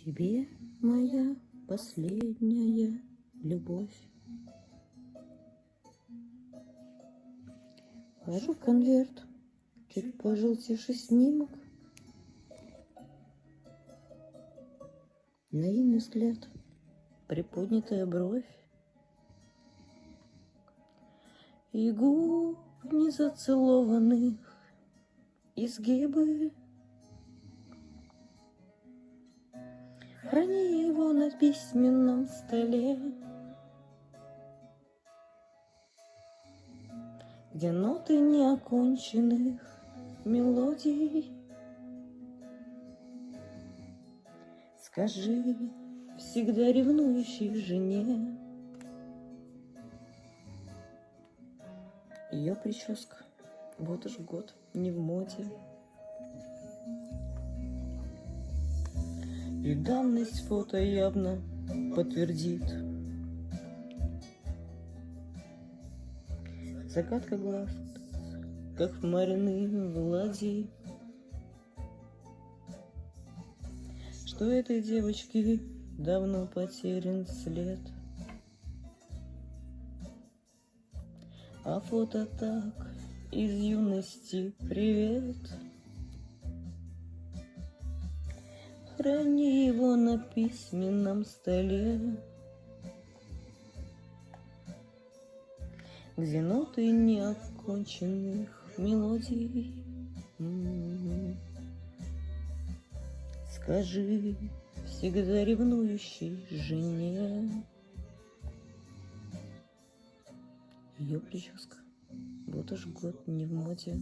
Тебе моя последняя любовь. Вложу в конверт чуть пожелтевший снимок, наивный взгляд, приподнятая бровь и губ незацелованных изгибы. Храни его на письменном столе, где ноты неоконченных мелодий. Скажи всегда ревнующей жене, ее прическа вот уж год не в моде, и давность фото явно подтвердит. Загадка глаз, как в Мариной Влади, что этой девочке давно потерян след. А фото так из юности привет. Храни его на письменном столе, где ноты неоконченных мелодий. Скажи всегда ревнующей жене, ее прическа вот уж год не в моде.